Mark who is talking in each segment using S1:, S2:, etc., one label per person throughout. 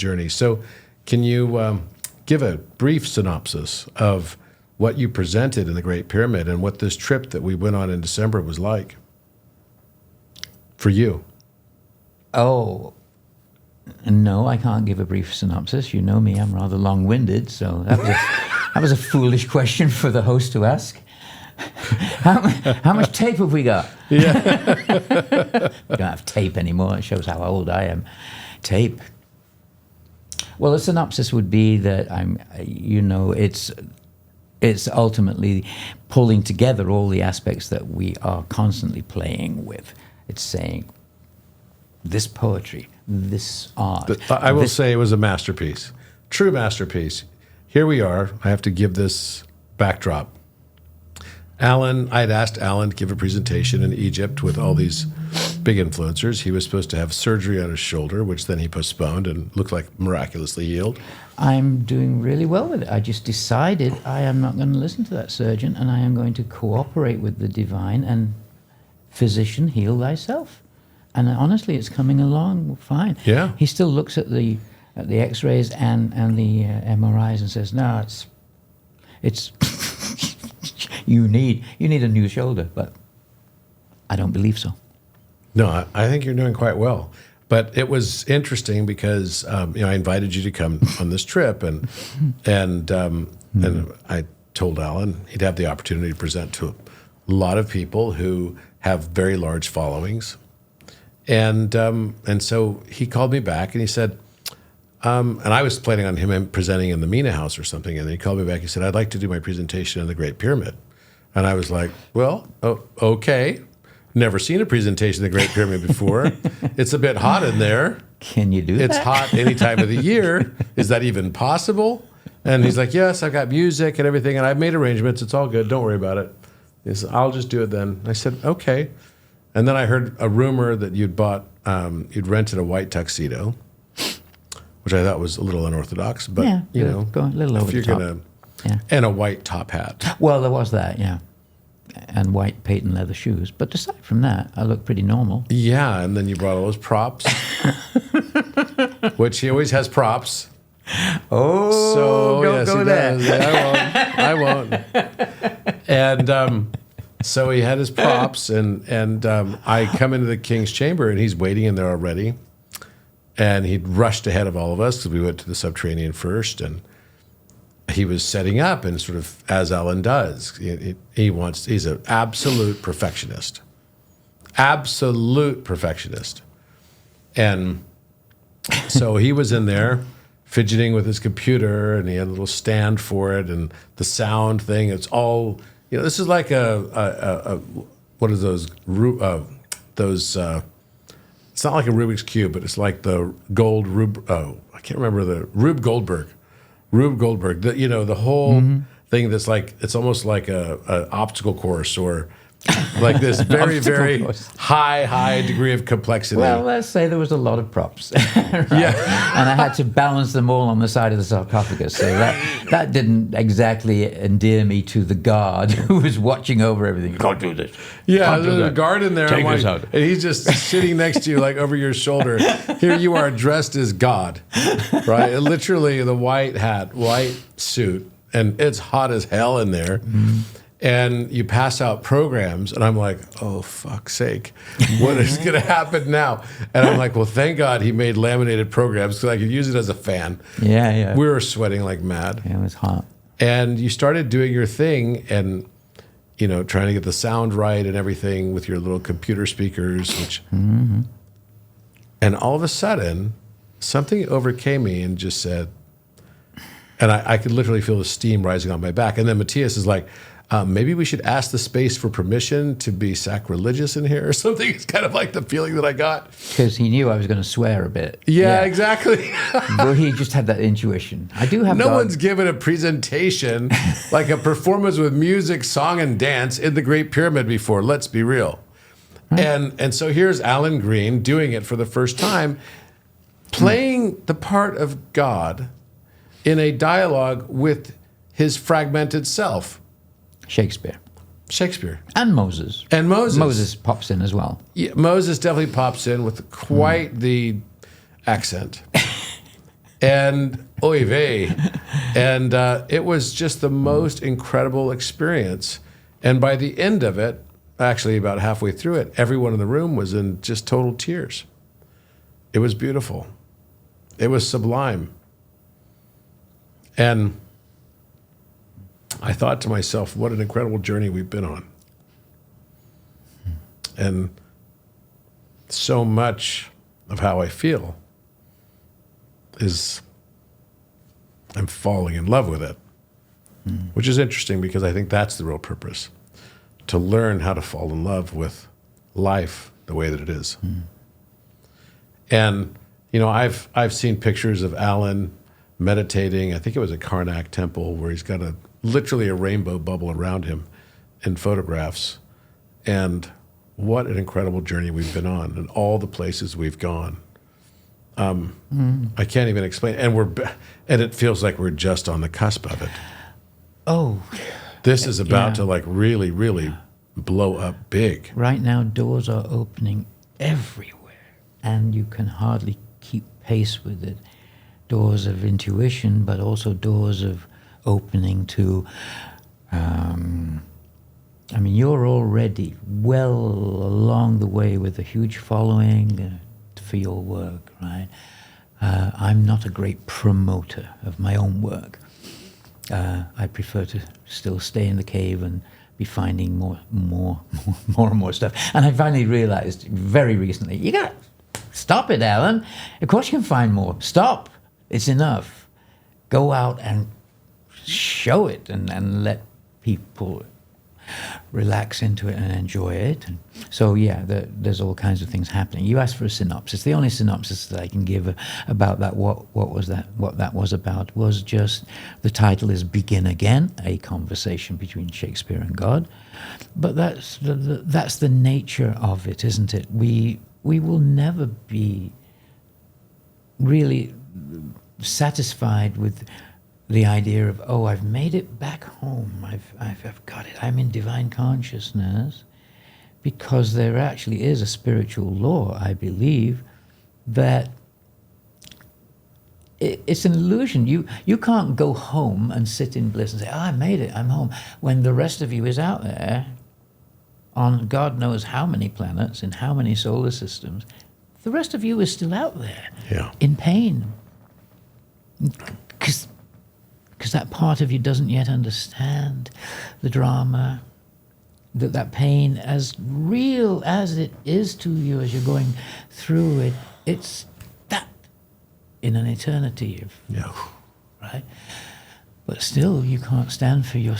S1: journey. So can you give a brief synopsis of what you presented in the Great Pyramid and what this trip that we went on in December was like for you?
S2: Oh, no, I can't give a brief synopsis. You know me, I'm rather long-winded, so that was a foolish question for the host to ask. How much tape have we got?
S1: Yeah.
S2: We don't have tape anymore. It shows how old I am. Tape. Well, the synopsis would be that it's ultimately pulling together all the aspects that we are constantly playing with. It's saying, this poetry, this art.
S1: I will say it was a masterpiece, true masterpiece. Here we are. I have to give this backdrop. I had asked Alan to give a presentation in Egypt with all these big influencers. He was supposed to have surgery on his shoulder, which then he postponed and looked like miraculously healed.
S2: I'm doing really well with it. I just decided I am not going to listen to that surgeon, and I am going to cooperate with the divine and physician, heal thyself. And honestly, it's coming along fine.
S1: Yeah.
S2: He still looks at the X-rays and the MRIs and says, "No, it's you need a new shoulder." But I don't believe so.
S1: No, I think you're doing quite well. But it was interesting because I invited you to come on this trip, and I told Alan he'd have the opportunity to present to a lot of people who have very large followings, and so he called me back and he said, and I was planning on him presenting in the Mina House or something, and then he called me back. He said, "I'd like to do my presentation in the Great Pyramid," and I was like, "Well, okay." Never seen a presentation of the Great Pyramid before. It's a bit hot in there.
S2: Can you do that?
S1: It's hot any time of the year. Is that even possible? And he's like, "Yes, I've got music and everything, and I've made arrangements. It's all good. Don't worry about it." He said, "I'll just do it then." I said, "Okay." And then I heard a rumor that you'd rented a white tuxedo, which I thought was a little unorthodox, but
S2: go a little over the top.
S1: And a white top hat.
S2: Well, there was that, yeah. And white patent leather shoes. But aside from that, I look pretty normal.
S1: Yeah, and then you brought all those props, which he always has props.
S2: Oh,
S1: so,
S2: don't
S1: yes,
S2: go
S1: he
S2: there.
S1: Does. I won't. And so he had his props, and I come into the king's chamber, and he's waiting in there already. And he'd rushed ahead of all of us because we went to the subterranean first, and he was setting up, and sort of as Alan does, he's an absolute perfectionist. Absolute perfectionist. And so he was in there fidgeting with his computer, and he had a little stand for it, and the sound thing, it's all, this is like what are those, it's not like a Rubik's Cube, but it's like the I can't remember the Rube Goldberg. Rube Goldberg, the whole thing that's like, it's almost like a obstacle course, or like this very, very high degree of complexity.
S2: Well, let's say there was a lot of props. Right? Yeah. And I had to balance them all on the side of the sarcophagus. So that didn't exactly endear me to the guard who was watching over everything. You can't do this.
S1: Yeah, there's a guard in there.
S2: Take this out.
S1: And he's just sitting next to you, like over your shoulder. Here you are dressed as God, right? Literally the white hat, white suit, and it's hot as hell in there. Mm-hmm. And you pass out programs, and I'm like, oh, fuck's sake, what is going to happen now? And I'm like, well, thank God he made laminated programs because I could use it as a fan.
S2: Yeah.
S1: We were sweating like mad.
S2: Yeah, it was hot.
S1: And you started doing your thing and, trying to get the sound right and everything with your little computer speakers, and all of a sudden, something overcame me and just said, and I could literally feel the steam rising on my back. And then Matthias is like, maybe we should ask the space for permission to be sacrilegious in here or something. It's kind of like the feeling that I got.
S2: Because he knew I was going to swear a bit.
S1: Yeah. Exactly.
S2: But he just had that intuition. I do have
S1: No one's given a presentation, like a performance with music, song, and dance in the Great Pyramid before. Let's be real. Right. And so here's Alan Green doing it for the first time, playing the part of God in a dialogue with his fragmented self.
S2: Shakespeare. And Moses. Moses pops in as well.
S1: Yeah, Moses definitely pops in with quite the accent. and oy vey. And it was just the most incredible experience. And by the end of it, actually about halfway through it, everyone in the room was in just total tears. It was beautiful. It was sublime. And I thought to myself, what an incredible journey we've been on. And so much of how I feel is I'm falling in love with it, which is interesting because I think that's the real purpose, to learn how to fall in love with life the way that it is. And, I've seen pictures of Alan meditating. I think it was at Karnak Temple where he's got literally a rainbow bubble around him in photographs. And what an incredible journey we've been on and all the places we've gone. I can't even explain. And it feels like we're just on the cusp of it.
S2: Oh.
S1: This is about to really, really blow up big.
S2: Right now, doors are opening everywhere, and you can hardly keep pace with it. Doors of intuition, but also doors of opening to, you're already well along the way with a huge following for your work, right? I'm not a great promoter of my own work. I prefer to still stay in the cave and be finding more and more stuff. And I finally realized very recently, you got to stop it, Alan. Of course you can find more. Stop. It's enough. Go out and show it and let people relax into it and enjoy it. And so there's all kinds of things happening. You asked for a synopsis. The only synopsis that I can give about that, what that was about, was just the title is Begin Again, a conversation between Shakespeare and God. But that's the nature of it, isn't it? We will never be really satisfied with the idea of, I've made it back home. I've got it. I'm in divine consciousness, because there actually is a spiritual law, I believe, that it's an illusion. You can't go home and sit in bliss and say, I made it, I'm home, when the rest of you is out there on God knows how many planets, in how many solar systems. The rest of you is still out there in pain. Because that part of you doesn't yet understand the drama, that pain, as real as it is to you as you're going through it, it's that in an eternity right? But still, you can't stand for your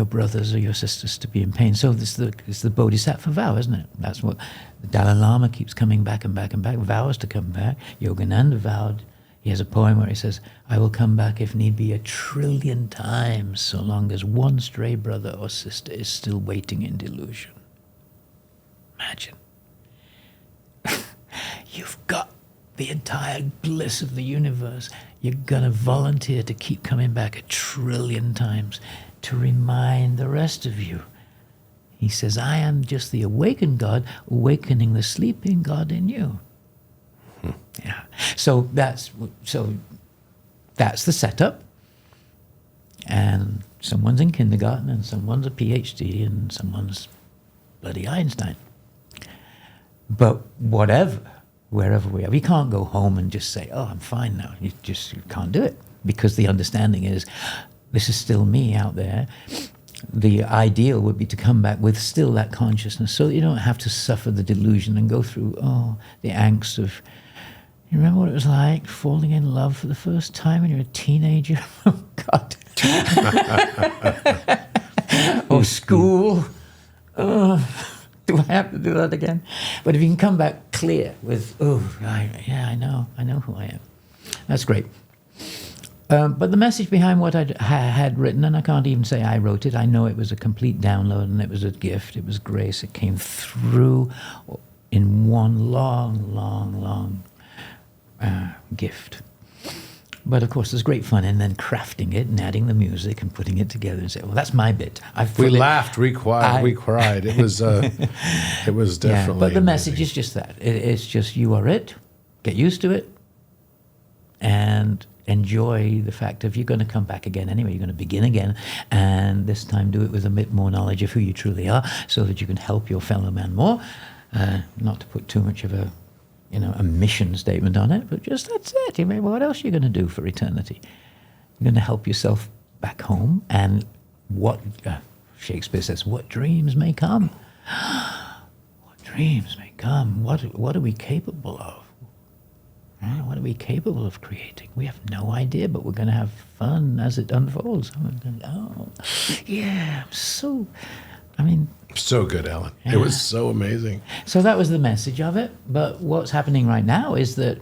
S2: brothers or your sisters to be in pain. So it's the Bodhisattva vow, isn't it? That's what the Dalai Lama keeps coming back and back and back, vows to come back. Yogananda vowed. He has a poem where he says, I will come back if need be 1 trillion times, so long as one stray brother or sister is still waiting in delusion. Imagine. You've got the entire bliss of the universe. You're going to volunteer to keep coming back 1 trillion times to remind the rest of you. He says, I am just the awakened God, awakening the sleeping God in you. Yeah. So that's the setup. And someone's in kindergarten, and someone's a PhD, and someone's bloody Einstein. But wherever we are, we can't go home and just say, I'm fine now. You can't do it, because the understanding is this is still me out there. The ideal would be to come back with still that consciousness, so that you don't have to suffer the delusion and go through the angst of, you remember what it was like falling in love for the first time when you're a teenager? Oh, God. Or school. Do I have to do that again? But if you can come back clear with, I know who I am. That's great. But the message behind what I had written, and I can't even say I wrote it, I know it was a complete download, and it was a gift, it was grace, it came through in one long gift. But of course, there's great fun in then crafting it and adding the music and putting it together and say, well, that's my bit.
S1: We laughed, we cried. It was definitely
S2: but the
S1: amazing.
S2: message is just that. It's just, you are it. Get used to it. and enjoy the fact of you're going to come back again anyway. You're going to begin again, and this time do it with a bit more knowledge of who you truly are, so that you can help your fellow man more. Not to put too much of a mission statement on it, but just that's it. You mean, what else are you going to do for eternity? You're going to help yourself back home, and what Shakespeare says, what dreams may come. What dreams may come. What are we capable of? Right? What are we capable of creating? We have no idea, but we're going to have fun as it unfolds. Yeah, so
S1: good, Alan.
S2: Yeah.
S1: It was so amazing.
S2: So that was the message of it. But what's happening right now is that